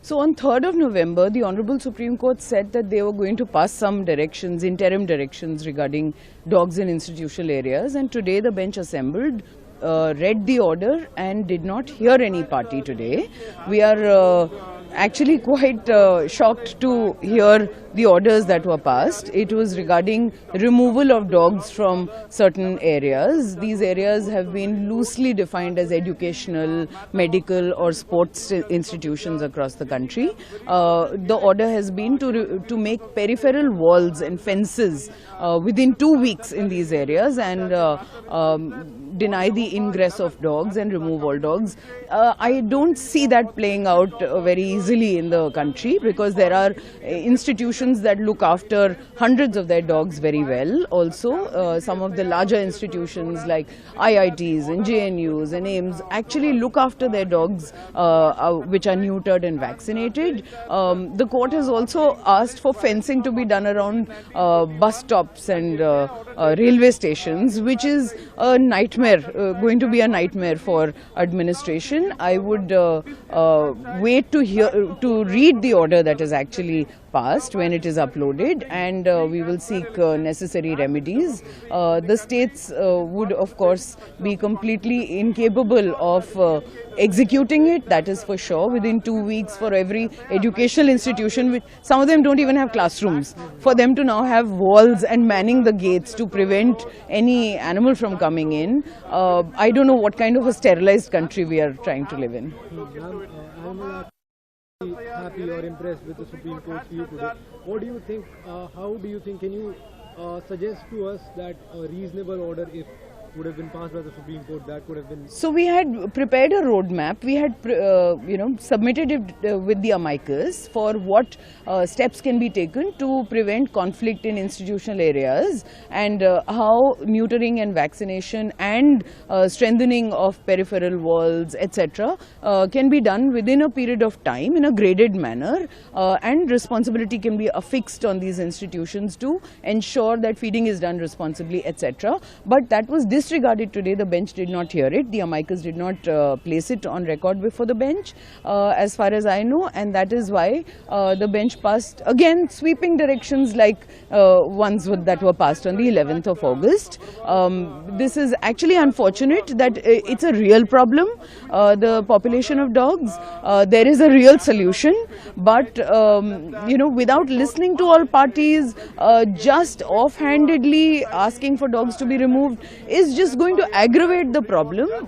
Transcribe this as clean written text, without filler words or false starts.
So on 3rd of November, the Honorable Supreme Court said that they were going to pass some directions, interim directions regarding dogs in institutional areas, and today the bench assembled, read the order and did not hear any party today. We are actually quite shocked to hear the orders that were passed. It was regarding removal of dogs from certain areas. These areas have been loosely defined as educational, medical or sports institutions across the country. The order has been to make peripheral walls and fences within 2 weeks in these areas and deny the ingress of dogs and remove all dogs. I don't see that playing out very easily in the country because there are institutions that look after hundreds of their dogs very well. Also, some of the larger institutions like IITs and JNUs and AIIMS actually look after their dogs which are neutered and vaccinated. The court has also asked for fencing to be done around bus stops and railway stations, which is a nightmare, going to be a nightmare for administration. I would wait to read the order that is actually passed when it is uploaded, and we will seek necessary remedies. The states would of course be completely incapable of executing it, that is for sure. Within 2 weeks for every educational institution, which some of them don't even have classrooms, for them to now have walls and manning the gates to prevent any animal from coming in, I don't know what kind of a sterilized country we are trying to live in. Happy or impressed with the Supreme Court's view today. What do you think, how do you think, can you suggest to us that a reasonable order, if would have been passed by the Supreme Court, that could have been... So we had prepared a roadmap. We had submitted it with the amicus for what steps can be taken to prevent conflict in institutional areas, and how neutering and vaccination and strengthening of peripheral walls, etc. Can be done within a period of time in a graded manner, and responsibility can be affixed on these institutions to ensure that feeding is done responsibly, etc. But that was disregarded today. The bench did not hear it. The amicus did not place it on record before the bench, as far as I know, and that is why the bench passed again sweeping directions like ones that were passed on the 11th of August. This is actually unfortunate that it's a real problem, the population of dogs. There is a real solution, but without listening to all parties, just offhandedly asking for dogs to be removed is just going to aggravate the problem.